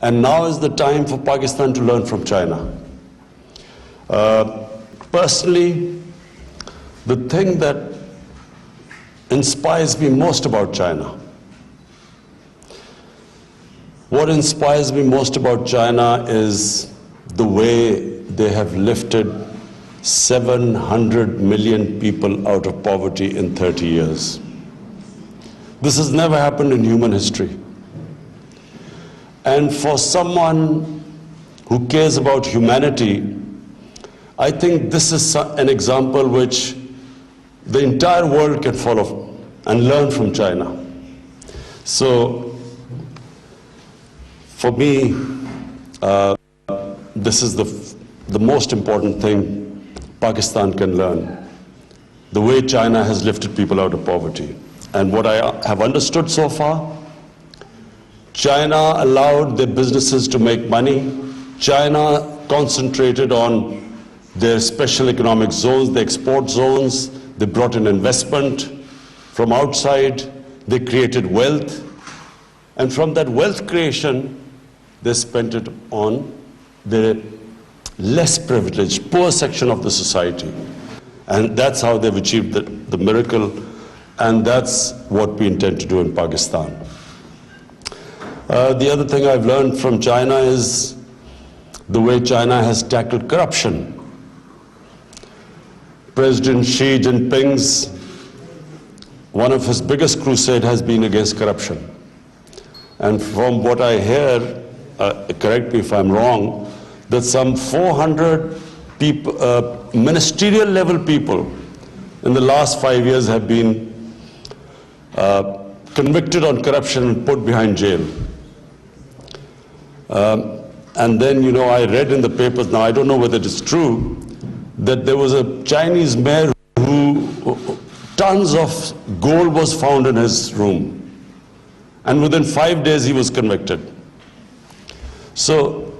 And now is the time for Pakistan to learn from China. Personally, the thing that inspires me most about China, what inspires me most about China is the way they have lifted 700 million people out of poverty in 30 years. This has never happened in human history. And for someone who cares about humanity, I think this is an example which the entire world can follow and learn from China. So, for me, this is the most important thing Pakistan can learn, the way China has lifted people out of poverty. And what I have understood so far, China allowed their businesses to make money. China concentrated on their special economic zones, the export zones. They brought in investment from outside. They created wealth. And from that wealth creation, they spent it on the less privileged, poor section of the society. And that's how they've achieved the miracle. And that's what we intend to do in Pakistan. The other thing I've learned from China is the way China has tackled corruption. President Xi Jinping's, one of his biggest crusade has been against corruption. And from what I hear, correct me if I'm wrong, that some 400 people, ministerial level people in the last 5 years have been convicted on corruption and put behind jail. And then, you know, I read in the papers, now I don't know whether it is true, that there was a Chinese mayor who, tons of gold was found in his room. And within 5 days he was convicted. So,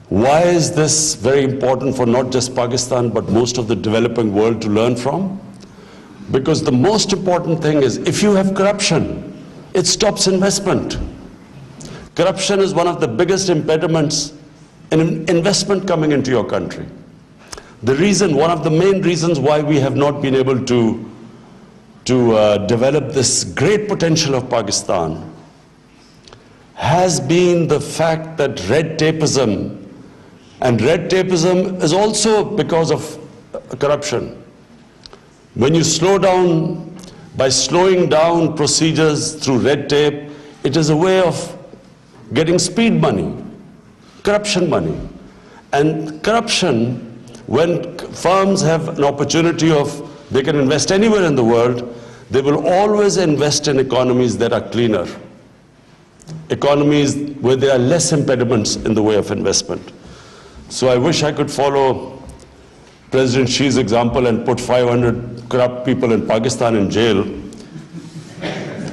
why is this very important for not just Pakistan, but most of the developing world to learn from? Because the most important thing is, if you have corruption, it stops investment. Corruption is one of the biggest impediments in investment coming into your country. The reason, one of the main reasons why we have not been able to develop this great potential of Pakistan has been the fact that red tapeism, and red tapeism is also because of corruption. When you slow down, by slowing down procedures through red tape, it is a way of getting speed money, corruption money. And corruption, when firms have an opportunity of, they can invest anywhere in the world, they will always invest in economies that are cleaner, economies where there are less impediments in the way of investment. So I wish I could follow President Xi's example and put 500 corrupt people in Pakistan in jail.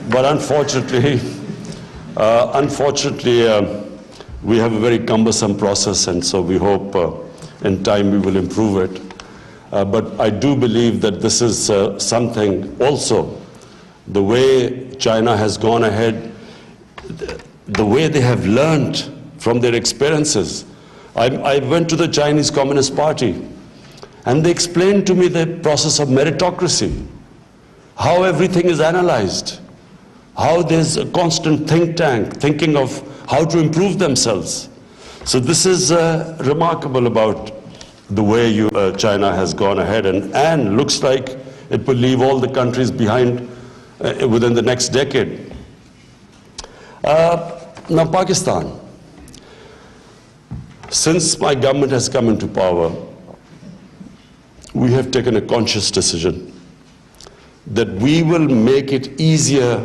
But unfortunately, we have a very cumbersome process, and so we hope in time we will improve it. But I do believe that this is something also, the way China has gone ahead, the way they have learned from their experiences. I went to the Chinese Communist Party, and they explained to me the process of meritocracy, how everything is analyzed, how there's a constant think tank thinking of how to improve themselves. So this is remarkable about the way China has gone ahead, and looks like it will leave all the countries behind within the next decade. Now Pakistan. Since my government has come into power, we have taken a conscious decision that we will make it easier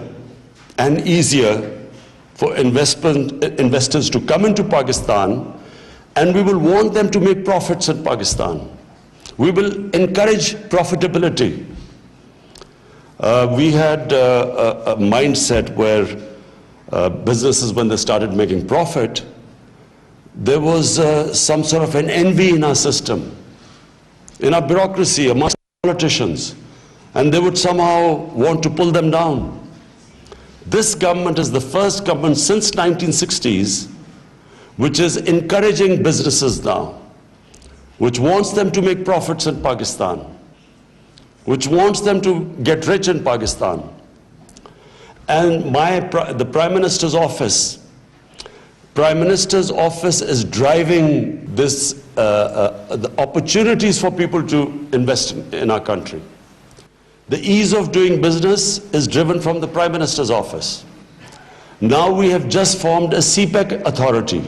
and easier for investors to come into Pakistan, and we will want them to make profits in Pakistan. We will encourage profitability. We had a mindset where businesses, when they started making profit, there was some sort of an envy in our system, in our bureaucracy, amongst politicians, and they would somehow want to pull them down. This government is the first government since 1960s which is encouraging businesses now, which wants them to make profits in Pakistan, which wants them to get rich in Pakistan. And the Prime Minister's office is driving this, the opportunities for people to invest in our country. The ease of doing business is driven from the Prime Minister's office. Now we have just formed a CPEC authority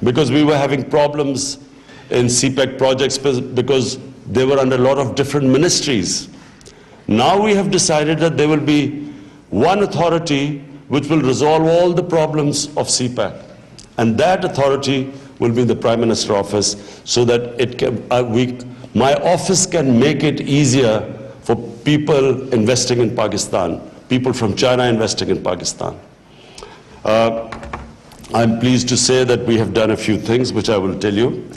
because we were having problems in CPEC projects because they were under a lot of different ministries. Now we have decided that there will be one authority which will resolve all the problems of CPEC. And that authority will be in the Prime Minister's office so that it can, my office can make it easier for people investing in Pakistan, people from China investing in Pakistan. I'm pleased to say that we have done a few things which I will tell you.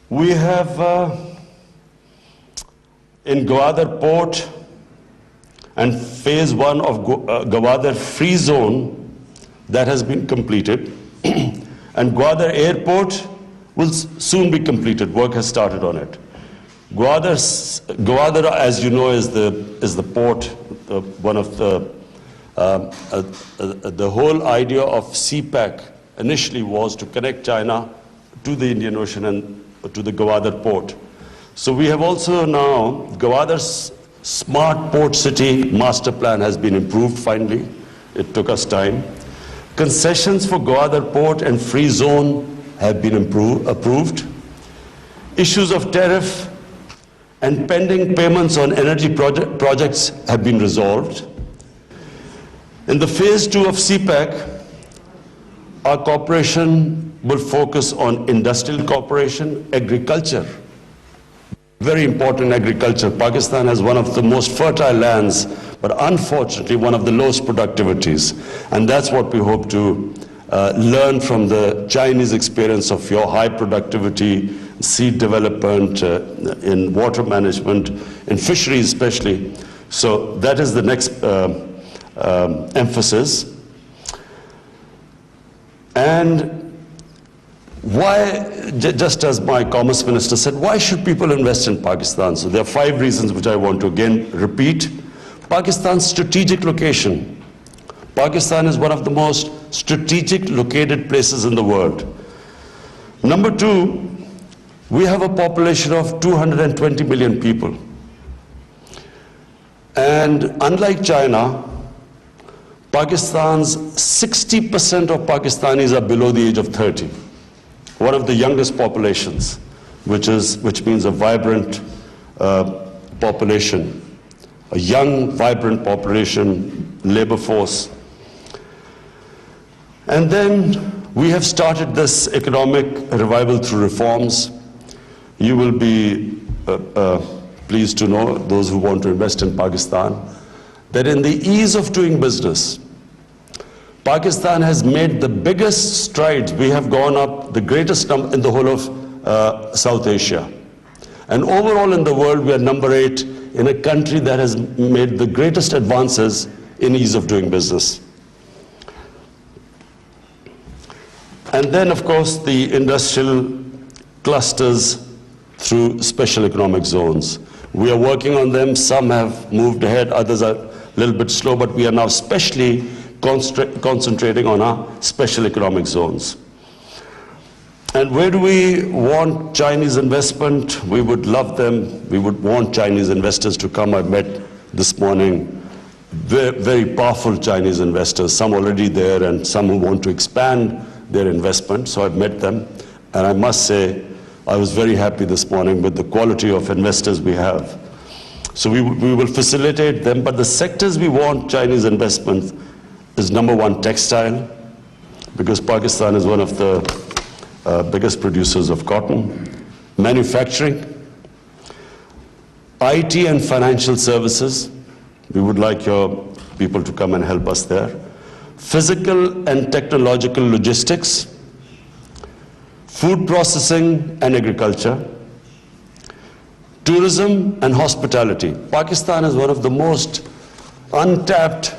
We have in Gwadar Port and phase 1 of Gwadar Free Zone that has been completed. And Gwadar Airport will soon be completed. Work has started on it. Gwadar, as you know, is the port. One of the whole idea of CPEC initially was to connect China to the Indian Ocean and to the Gwadar port. So we have also now Gwadar's Smart Port City Master Plan has been improved finally. It took us time. Concessions for Gwadar Port and Free Zone have been approved. Issues of tariff and pending payments on energy projects have been resolved. In the phase 2 of CPEC, our cooperation will focus on industrial cooperation, agriculture. Very important agriculture. Pakistan has one of the most fertile lands, but unfortunately one of the lowest productivities. And that's what we hope to learn from the Chinese experience of your high productivity, seed development, in water management, in fisheries especially. So that is the next emphasis. And why, just as my Commerce Minister said, why should people invest in Pakistan? So there are 5 reasons which I want to again repeat. Pakistan's strategic location. Pakistan is one of the most strategic located places in the world. Number 2, we have a population of 220 million people. And unlike China, Pakistan's 60% of Pakistanis are below the age of 30. One of the youngest populations, which means a vibrant population, a young, vibrant population, labor force. And then we have started this economic revival through reforms. You will be pleased to know, those who want to invest in Pakistan, that in the ease of doing business, Pakistan has made the biggest strides. We have gone up the greatest number in the whole of South Asia. And overall in the world, we are number 8 in a country that has made the greatest advances in ease of doing business. And then, of course, the industrial clusters through special economic zones. We are working on them. Some have moved ahead, others are a little bit slow, but we are now especially concentrating on our special economic zones. And where do we want Chinese investment? We would love them. We would want Chinese investors to come. I met this morning very powerful Chinese investors, some already there and some who want to expand their investment. So I've met them. And I must say, I was very happy this morning with the quality of investors we have. So we will facilitate them. But the sectors we want Chinese investment is number 1, textile, because Pakistan is one of the biggest producers of cotton. Manufacturing, IT and financial services. We would like your people to come and help us there. Physical and technological logistics, food processing and agriculture, tourism and hospitality. Pakistan is one of the most untapped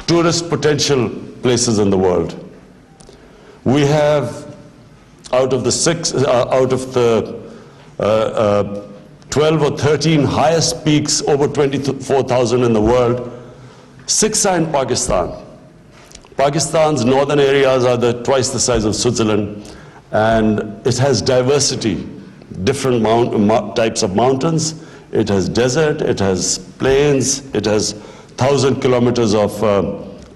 tourist potential places in the world. We have, out of the 12 or 13 highest peaks, over 24,000 in the world, 6 are in Pakistan. Pakistan's northern areas are twice the size of Switzerland, and it has diversity, different types of mountains. It has desert, it has plains, it has 1,000 kilometers of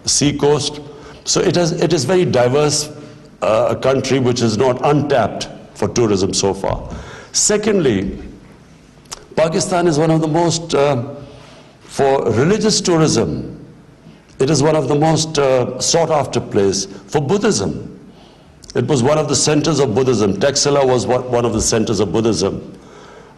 sea coast. So it is very diverse, a country which is not untapped for tourism so far. Secondly, Pakistan is one of the most, for religious tourism, it is one of the most sought after place. For Buddhism, it was one of the centers of Buddhism. Taxila was one of the centers of Buddhism.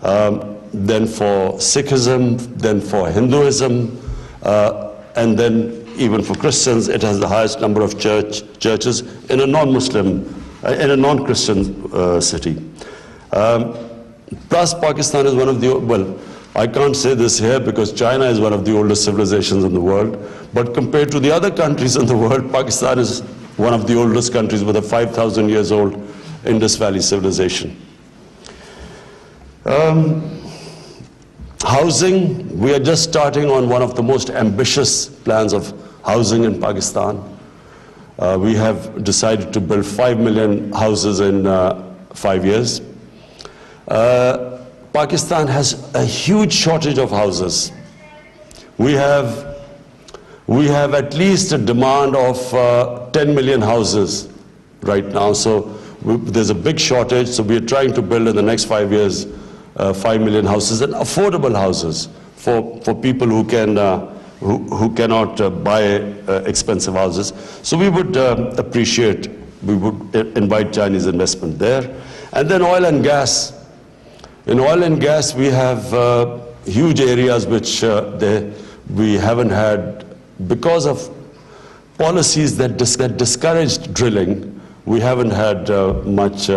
Then for Sikhism, then for Hinduism, and then even for Christians, it has the highest number of churches in a non-Muslim, in a non-Christian city. Plus, Pakistan is one of the, well, I can't say this here because China is one of the oldest civilizations in the world, but compared to the other countries in the world, Pakistan is one of the oldest countries with a 5,000 years old Indus Valley civilization. Housing, we are just starting on one of the most ambitious plans of housing in Pakistan. We have decided to build 5 million houses in 5 years. Pakistan has a huge shortage of houses. We have at least a demand of 10 million houses right now. So there's a big shortage. So we are trying to build in the next 5 years 5 million houses, and affordable houses for people who cannot buy expensive houses. So we would appreciate, we would invite Chinese investment there. And then oil and gas. In oil and gas, we have huge areas which we haven't had, because of policies that discouraged drilling. We haven't had much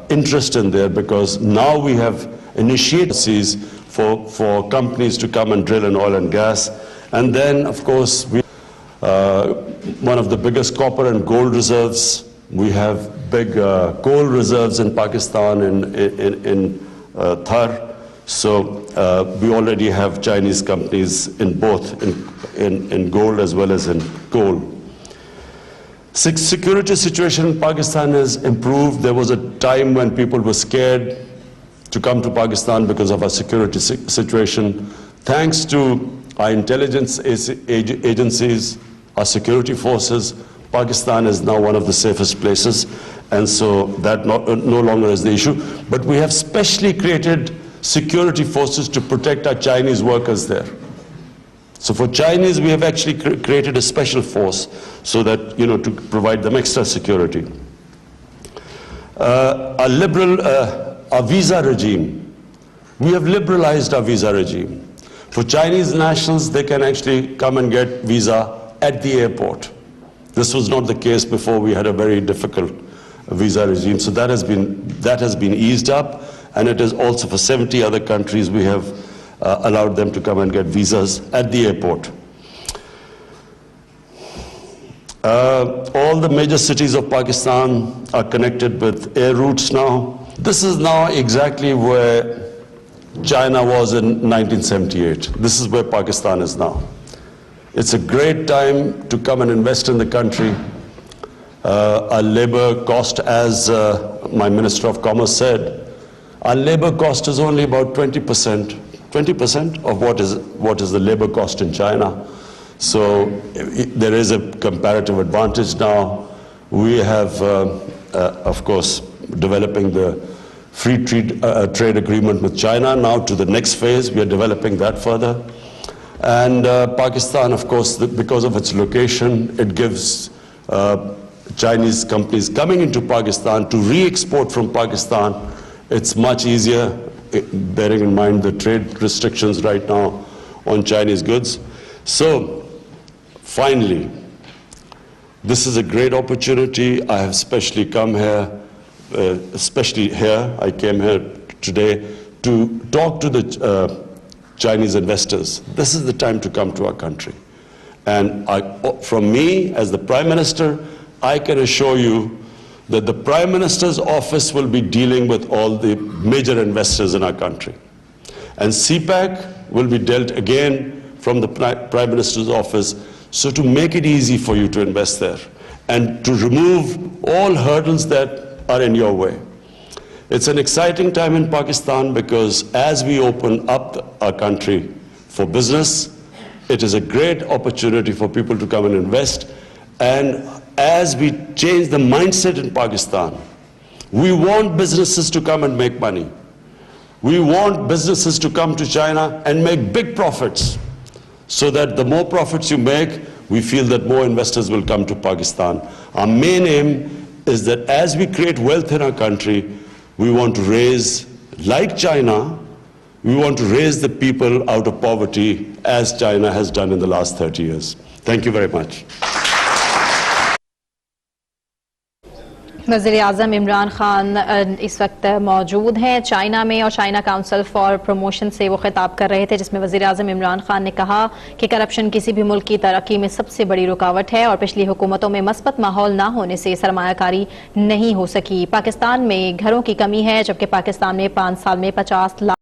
interest in there, because now we have initiatives for companies to come and drill in oil and gas. And then, of course, one of the biggest copper and gold reserves. We have big coal reserves in Pakistan, in Thar. So we already have Chinese companies in both, in gold as well as in coal. Security situation in Pakistan has improved. There was a time when people were scared to come to Pakistan because of our security situation. Thanks to our intelligence agencies, our security forces, Pakistan is now one of the safest places, and so that no longer is the issue. But we have specially created security forces to protect our Chinese workers there. So for Chinese, we have actually created a special force so that, to provide them extra security. Our visa regime. We have liberalized our visa regime. For Chinese nationals, they can actually come and get visa at the airport. This was not the case before. We had a very difficult visa regime. So that has been eased up, and it is also for 70 other countries we have allowed them to come and get visas at the airport. All the major cities of Pakistan are connected with air routes now. This is now exactly where China was in 1978. This is where Pakistan is now. It's a great time to come and invest in the country. Our labor cost, as my Minister of Commerce said, our labor cost is only about 20%. 20% of what is the labor cost in China. So there is a comparative advantage now. We have, of course, developing the free trade agreement with China now to the next phase. We are developing that further. And Pakistan, of course, because of its location, it gives Chinese companies coming into Pakistan to re-export from Pakistan. It's much easier, bearing in mind the trade restrictions right now on Chinese goods. So, finally, this is a great opportunity. I have specially come here, I came here today to talk to the Chinese investors. This is the time to come to our country. And from me, as the Prime Minister, I can assure you that the Prime Minister's office will be dealing with all the major investors in our country. And CPAC will be dealt again from the Prime Minister's office, so to make it easy for you to invest there and to remove all hurdles that are in your way. It's an exciting time in Pakistan because as we open up our country for business, it is a great opportunity for people to come and invest. And as we change the mindset in Pakistan, we want businesses to come and make money. We want businesses to come to China and make big profits, so that the more profits you make, we feel that more investors will come to Pakistan. Our main aim is that as we create wealth in our country, we want to raise, like China, we want to raise the people out of poverty as China has done in the last 30 years. Thank you very much. वज़ीर-ए-आज़म इमरान खान इस वक्त मौजूद हैं China में और China council for promotion से वो खिताब कर रहे थे, जिसमें वज़ीर-ए-आज़म इमरान खान ने कहा कि करप्शन किसी भी मुल्क की तरक्की में सबसे बड़ी रुकावट है और पिछली हुकूमतों में मस्बत माहौल ना होने से सरमायाकारी नहीं हो सकी। पाकिस्तान में घरों की कमी है, जबकि पाकिस्तान में 5 साल में 50 लाख